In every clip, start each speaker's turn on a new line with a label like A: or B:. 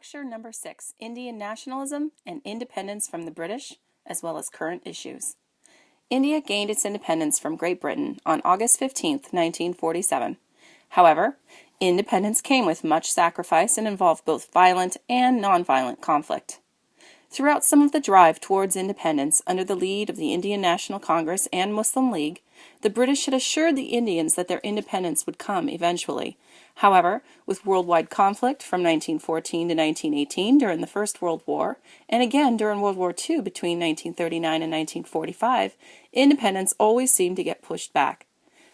A: Lecture number 6, Indian Nationalism and Independence from the British, as well as Current Issues. India gained its independence from Great Britain on August 15, 1947. However, independence came with much sacrifice and involved both violent and nonviolent conflict. Throughout some of the drive towards independence under the lead of the Indian National Congress and Muslim League, the British had assured the Indians that their independence would come eventually. However, with worldwide conflict from 1914 to 1918 during the First World War, and again during World War II between 1939 and 1945, independence always seemed to get pushed back.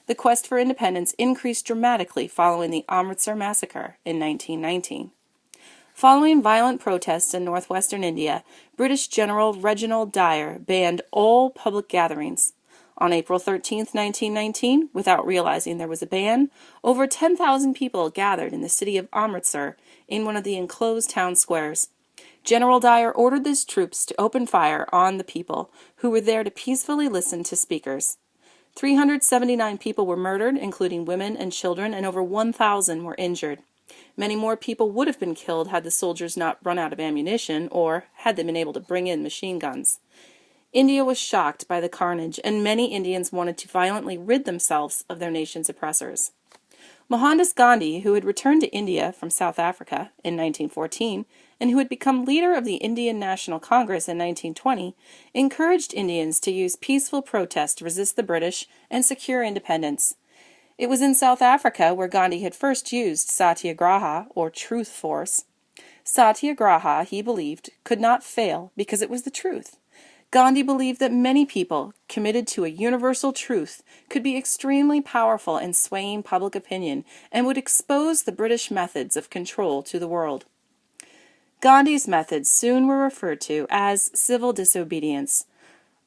A: The quest for independence increased dramatically following the Amritsar massacre in 1919. Following violent protests in northwestern India, British General Reginald Dyer banned all public gatherings. On April 13, 1919, without realizing there was a ban, over 10,000 people gathered in the city of Amritsar in one of the enclosed town squares. General Dyer ordered his troops to open fire on the people, who were there to peacefully listen to speakers. 379 people were murdered, including women and children, and over 1,000 were injured. Many more people would have been killed had the soldiers not run out of ammunition or had they been able to bring in machine guns. India was shocked by the carnage, and many Indians wanted to violently rid themselves of their nation's oppressors. Mohandas Gandhi, who had returned to India from South Africa in 1914 and who had become leader of the Indian National Congress in 1920, encouraged Indians to use peaceful protest to resist the British and secure independence. It was in South Africa where Gandhi had first used satyagraha, or truth force. Satyagraha, he believed, could not fail because it was the truth. Gandhi believed that many people, committed to a universal truth, could be extremely powerful in swaying public opinion and would expose the British methods of control to the world. Gandhi's methods soon were referred to as civil disobedience,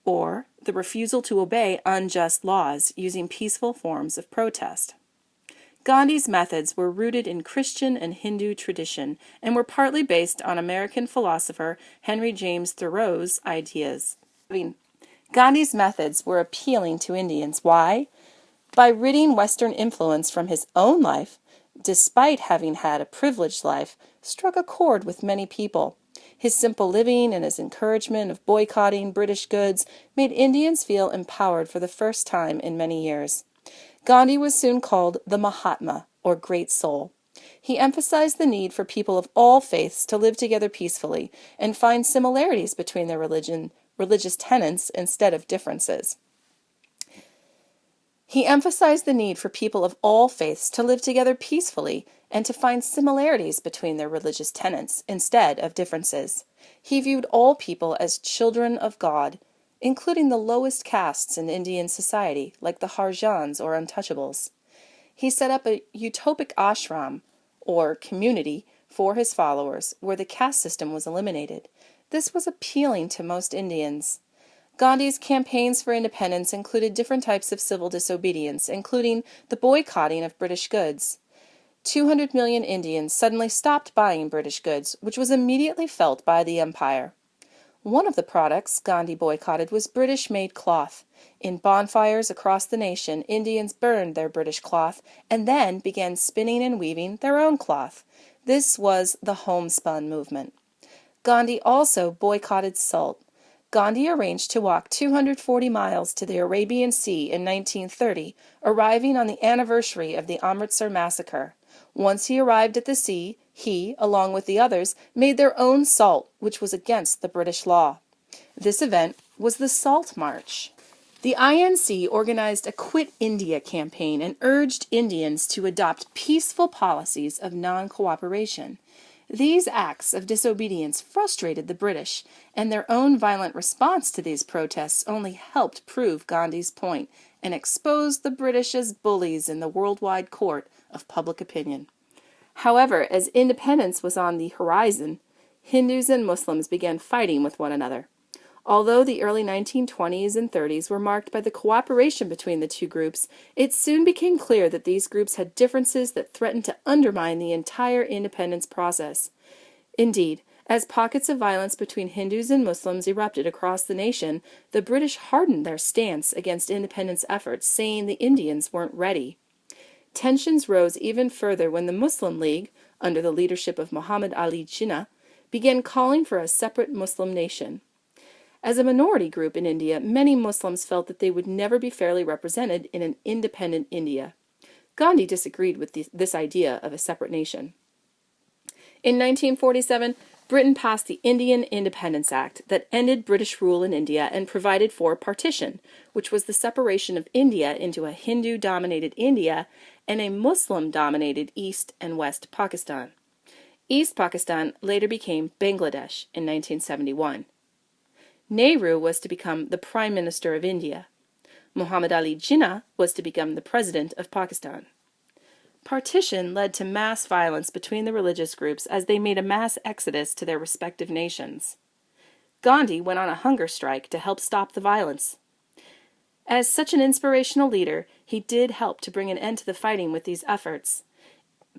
A: or the refusal to obey unjust laws using peaceful forms of protest. Gandhi's methods were rooted in Christian and Hindu tradition and were partly based on American philosopher Henry James Thoreau's ideas. Gandhi's methods were appealing to Indians. Why? By ridding Western influence from his own life, despite having had a privileged life, struck a chord with many people. His simple living and his encouragement of boycotting British goods made Indians feel empowered for the first time in many years. Gandhi was soon called the Mahatma, or Great Soul. He emphasized the need for people of all faiths to live together peacefully and find similarities between their religious tenets instead of differences. He emphasized the need for people of all faiths to live together peacefully and to find similarities between their religious tenets instead of differences. He viewed all people as children of God, including the lowest castes in Indian society, like the Harjans or Untouchables. He set up a utopic ashram, or community, for his followers, where the caste system was eliminated. This was appealing to most Indians. Gandhi's campaigns for independence included different types of civil disobedience, including the boycotting of British goods. 200 million Indians suddenly stopped buying British goods, which was immediately felt by the empire. One of the products Gandhi boycotted was British-made cloth. In bonfires across the nation, Indians burned their British cloth and then began spinning and weaving their own cloth. This was the homespun movement. Gandhi also boycotted salt. Gandhi arranged to walk 240 miles to the Arabian Sea in 1930, arriving on the anniversary of the Amritsar massacre. Once he arrived at the sea, he, along with the others, made their own salt, which was against the British law. This event was the Salt March. The INC organized a Quit India campaign and urged Indians to adopt peaceful policies of non-cooperation. These acts of disobedience frustrated the British, and their own violent response to these protests only helped prove Gandhi's point and exposed the British as bullies in the worldwide court of public opinion. However, as independence was on the horizon, Hindus and Muslims began fighting with one another. Although the early 1920s and 30s were marked by the cooperation between the two groups, it soon became clear that these groups had differences that threatened to undermine the entire independence process. Indeed, as pockets of violence between Hindus and Muslims erupted across the nation, the British hardened their stance against independence efforts, saying the Indians weren't ready. Tensions rose even further when the Muslim League, under the leadership of Muhammad Ali Jinnah, began calling for a separate Muslim nation. As a minority group in India, many Muslims felt that they would never be fairly represented in an independent India. Gandhi disagreed with this idea of a separate nation. In 1947, Britain passed the Indian Independence Act that ended British rule in India and provided for partition, which was the separation of India into a Hindu-dominated India and a Muslim-dominated East and West Pakistan. East Pakistan later became Bangladesh in 1971. Nehru was to become the Prime Minister of India. Muhammad Ali Jinnah was to become the President of Pakistan. Partition led to mass violence between the religious groups as they made a mass exodus to their respective nations. Gandhi went on a hunger strike to help stop the violence. As such an inspirational leader, he did help to bring an end to the fighting with these efforts.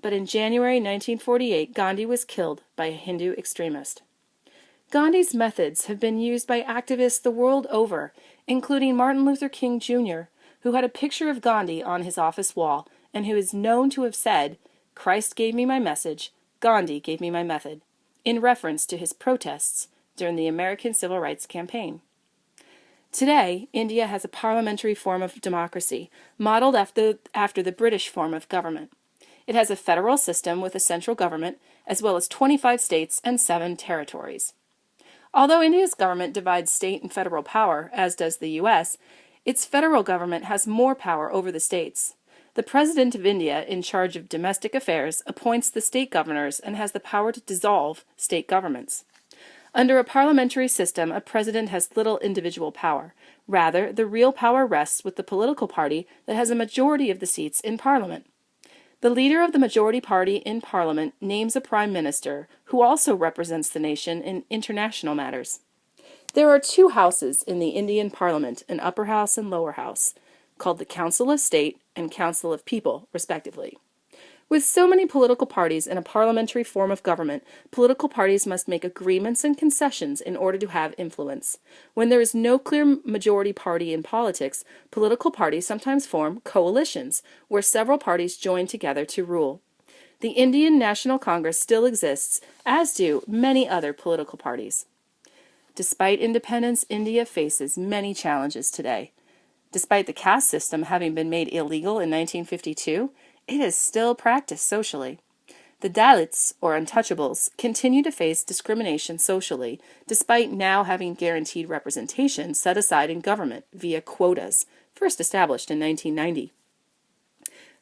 A: But in January 1948, Gandhi was killed by a Hindu extremist. Gandhi's methods have been used by activists the world over, including Martin Luther King Jr., who had a picture of Gandhi on his office wall and who is known to have said, "Christ gave me my message, Gandhi gave me my method," in reference to his protests during the American Civil Rights Campaign. Today, India has a parliamentary form of democracy, modeled after the British form of government. It has a federal system with a central government, as well as 25 states and 7 territories. Although India's government divides state and federal power, as does the U.S., its federal government has more power over the states. The President of India, in charge of domestic affairs, appoints the state governors and has the power to dissolve state governments. Under a parliamentary system, a president has little individual power. Rather, the real power rests with the political party that has a majority of the seats in parliament. The leader of the majority party in parliament names a prime minister, who also represents the nation in international matters. There are 2 houses in the Indian parliament, an upper house and lower house, called the Council of State and Council of People, respectively. With so many political parties in a parliamentary form of government, political parties must make agreements and concessions in order to have influence. When there is no clear majority party in politics, political parties sometimes form coalitions, where several parties join together to rule. The Indian National Congress still exists, as do many other political parties. Despite independence, India faces many challenges today. Despite the caste system having been made illegal in 1952, it is still practiced socially. The Dalits, or untouchables, continue to face discrimination socially, despite now having guaranteed representation set aside in government via quotas, first established in 1990.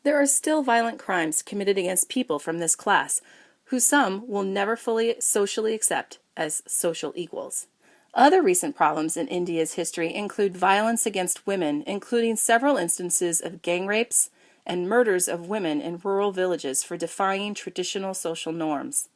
A: There are still violent crimes committed against people from this class, who some will never fully socially accept as social equals. Other recent problems in India's history include violence against women, including several instances of gang rapes and murders of women in rural villages for defying traditional social norms.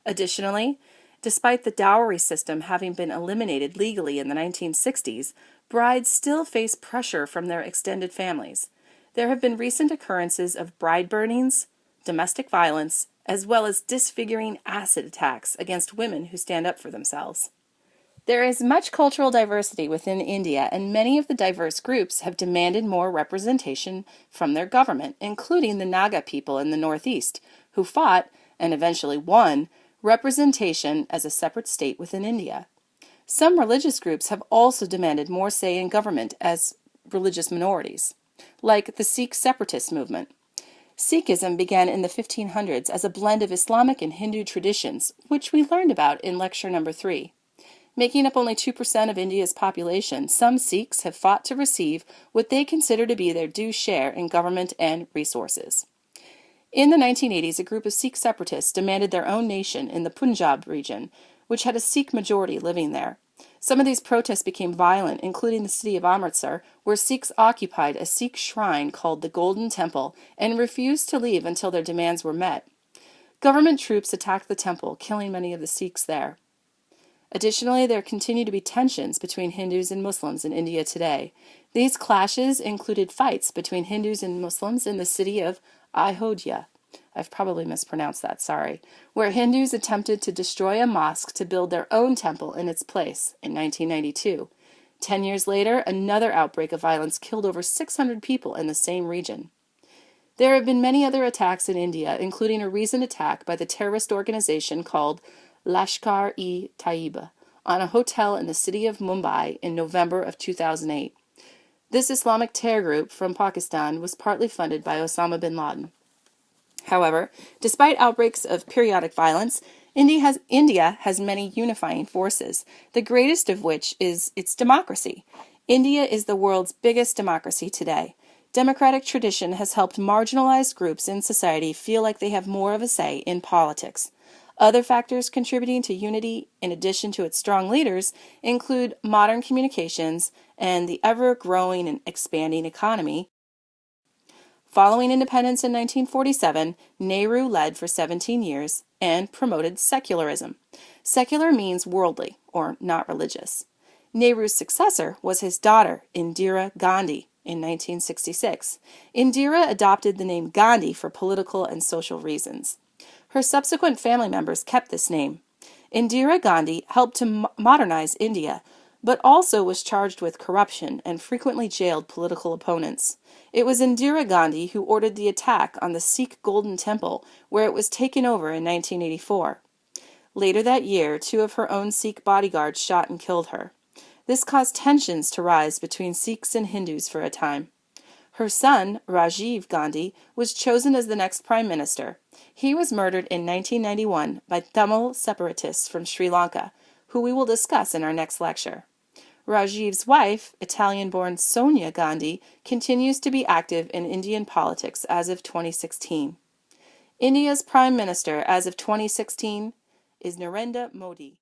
A: Additionally, despite the dowry system having been eliminated legally in the 1960s, brides still face pressure from their extended families. There have been recent occurrences of bride burnings, domestic violence, as well as disfiguring acid attacks against women who stand up for themselves. There is much cultural diversity within India, and many of the diverse groups have demanded more representation from their government, including the Naga people in the Northeast, who fought, and eventually won, representation as a separate state within India. Some religious groups have also demanded more say in government as religious minorities, like the Sikh separatist movement. Sikhism began in the 1500s as a blend of Islamic and Hindu traditions, which we learned about in lecture number 3. Making up only 2% of India's population, some Sikhs have fought to receive what they consider to be their due share in government and resources. In the 1980s, a group of Sikh separatists demanded their own nation in the Punjab region, which had a Sikh majority living there. Some of these protests became violent, including the city of Amritsar, where Sikhs occupied a Sikh shrine called the Golden Temple and refused to leave until their demands were met. Government troops attacked the temple, killing many of the Sikhs there. Additionally, there continue to be tensions between Hindus and Muslims in India today. These clashes included fights between Hindus and Muslims in the city of Ayodhya. I've probably mispronounced that, sorry, where Hindus attempted to destroy a mosque to build their own temple in its place in 1992. 10 years later, another outbreak of violence killed over 600 people in the same region. There have been many other attacks in India, including a recent attack by the terrorist organization called Lashkar-e-Taiba on a hotel in the city of Mumbai in November of 2008. This Islamic terror group from Pakistan was partly funded by Osama bin Laden. However, despite outbreaks of periodic violence, India has many unifying forces, the greatest of which is its democracy. India is the world's biggest democracy today. Democratic tradition has helped marginalized groups in society feel like they have more of a say in politics. Other factors contributing to unity, in addition to its strong leaders, include modern communications and the ever-growing and expanding economy. Following independence in 1947, Nehru led for 17 years and promoted secularism. Secular means worldly, or not religious. Nehru's successor was his daughter, Indira Gandhi, in 1966. Indira adopted the name Gandhi for political and social reasons. Her subsequent family members kept this name. Indira Gandhi helped to modernize India, but also was charged with corruption and frequently jailed political opponents. It was Indira Gandhi who ordered the attack on the Sikh Golden Temple, where it was taken over in 1984. Later that year, 2 of her own Sikh bodyguards shot and killed her. This caused tensions to rise between Sikhs and Hindus for a time. Her son, Rajiv Gandhi, was chosen as the next prime minister. He was murdered in 1991 by Tamil separatists from Sri Lanka, who we will discuss in our next lecture. Rajiv's wife, Italian-born Sonia Gandhi, continues to be active in Indian politics as of 2016. India's prime minister as of 2016 is Narendra Modi.